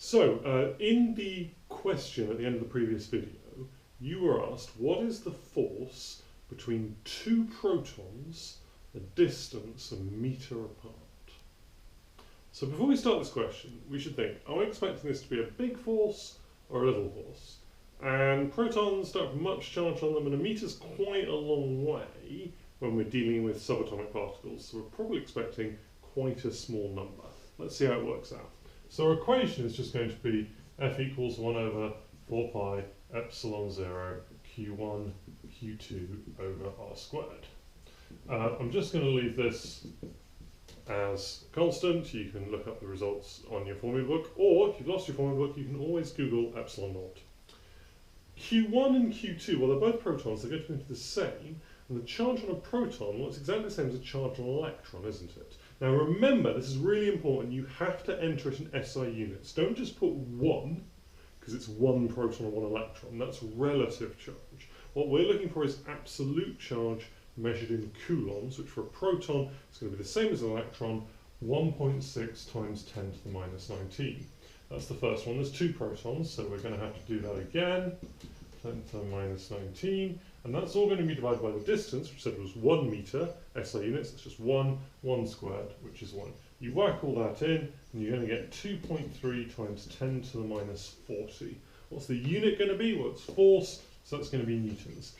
So, in the question at the end of the previous video, you were asked, what is the force between two protons a distance a meter apart? So before we start this question, we should think, are we expecting this to be a big force or a little force? And protons don't have much charge on them, and a meter's quite a long way when we're dealing with subatomic particles, so we're probably expecting quite a small number. Let's see how it works out. So our equation is just going to be F equals 1 over 4 pi epsilon 0 Q1 Q2 over R squared. I'm just going to leave this as constant. You can look up the results on your formula book, or if you've lost your formula book, you can always Google epsilon naught. Q1 and Q2, well, they're both protons, they're going to be the same, and the charge on a proton, well, it's exactly the same as a charge on an electron, isn't it? Now remember, this is really important, you have to enter it in SI units. Don't just put 1, because it's 1 proton and 1 electron, that's relative charge. What we're looking for is absolute charge measured in coulombs, which for a proton is going to be the same as an electron, 1.6 times 10 to the minus 19. That's the first one. There's 2 protons, so we're going to have to do that again. 10 to the minus 19. And that's all going to be divided by the distance, which said was 1 meter, SI units. That's just 1 squared, which is 1. You whack all that in, and you're going to get 2.3 times 10 to the minus 40. What's the unit going to be? Well, it's force, so that's going to be newtons.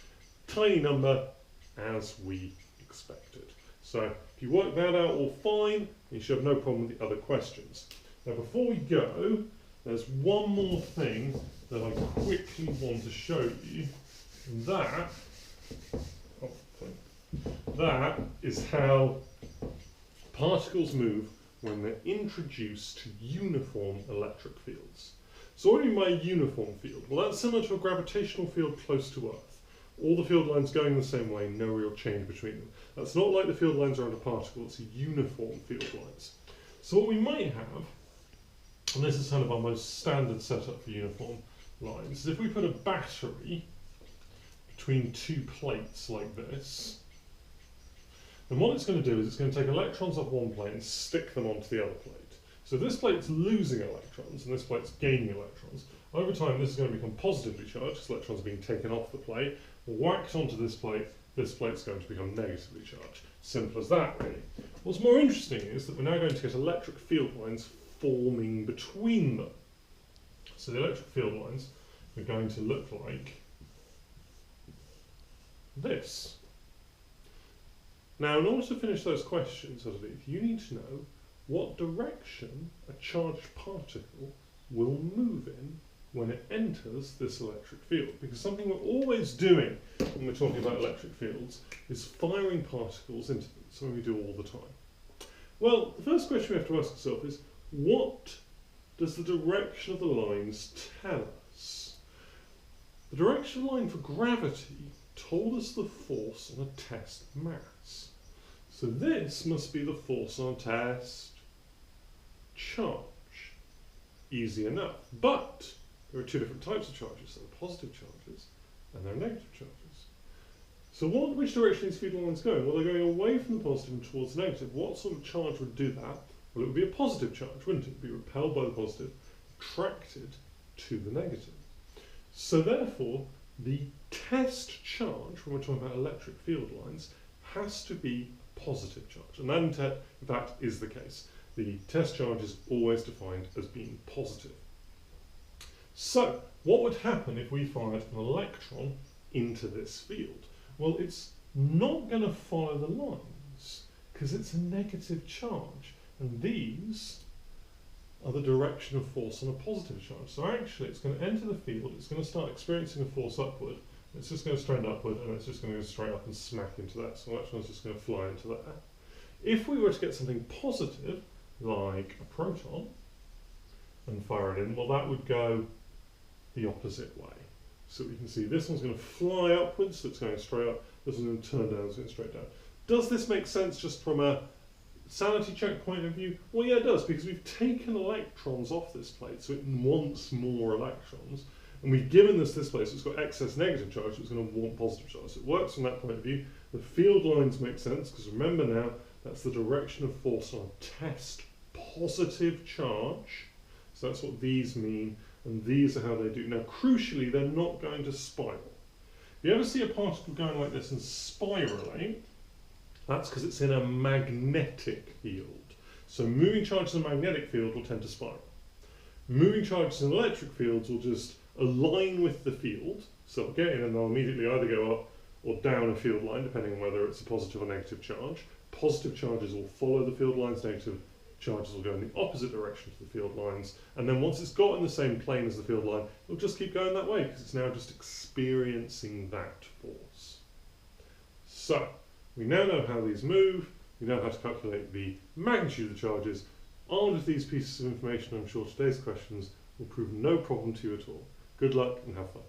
Tiny number, as we expected. So if you work that out all fine, you should have no problem with the other questions. Now before we go, there's one more thing that I quickly want to show you, and that is how particles move when they're introduced to uniform electric fields. So what do you mean by a uniform field? Well, that's similar to a gravitational field close to Earth. All the field lines going the same way, no real change between them. That's not like the field lines around a particle, it's a uniform field lines. So what we might have, and this is kind of our most standard setup for uniform lines, is if we put a battery between 2 plates like this, then what it's going to do is it's going to take electrons off one plate and stick them onto the other plate. So this plate's losing electrons and this plate's gaining electrons. Over time this is going to become positively charged because electrons are being taken off the plate, whacked onto this plate's going to become negatively charged. Simple as that, really. What's more interesting is that we're now going to get electric field lines forming between them. So the electric field lines are going to look like this. Now, in order to finish those questions, underneath, you need to know what direction a charged particle will move in when it enters this electric field. Because something we're always doing when we're talking about electric fields is firing particles into them, something we do all the time. Well, the first question we have to ask ourselves is, what does the direction of the lines tell us? The direction line for gravity told us the force on a test mass. So this must be the force on a test charge. Easy enough. But there are 2 different types of charges. There are positive charges and there are negative charges. So which direction are these field lines going? Well, they're going away from the positive and towards the negative. What sort of charge would do that? Well, it would be a positive charge, wouldn't it? It would be repelled by the positive, attracted to the negative. So therefore, the test charge, when we're talking about electric field lines, has to be a positive charge. And that, in fact, is the case. The test charge is always defined as being positive. So, what would happen if we fired an electron into this field? Well, it's not going to follow the lines, because it's a negative charge. And these are the direction of force on a positive charge. So actually, it's going to enter the field, it's going to start experiencing a force upward, it's just going to strand upward, and it's just going to go straight up and smack into that. So the electron's just going to fly into there. If we were to get something positive, like a proton, and fire it in, well, that would go the opposite way. So we can see this one's going to fly upwards, so it's going straight up, this one's going to turn down, so it's going straight down. Does this make sense just from a sanity check point of view? Well, yeah, it does, because we've taken electrons off this plate, so it wants more electrons, and we've given this place, so it's got excess negative charge, so it's going to want positive charge. So it works from that point of view. The field lines make sense, because remember now, that's the direction of force on a test positive charge. So that's what these mean, and these are how they do. Now, crucially, they're not going to spiral. If you ever see a particle going like this and spiraling, that's because it's in a magnetic field. So moving charges in a magnetic field will tend to spiral. Moving charges in electric fields will just align with the field, so they'll get in and they'll immediately either go up or down a field line, depending on whether it's a positive or negative charge. Positive charges will follow the field lines, negative charges will go in the opposite direction to the field lines, and then once it's got in the same plane as the field line, it'll just keep going that way, because it's now just experiencing that force. So, we now know how these move, we know how to calculate the magnitude of the charges. Armed with these pieces of information, I'm sure today's questions will prove no problem to you at all. Good luck and have fun.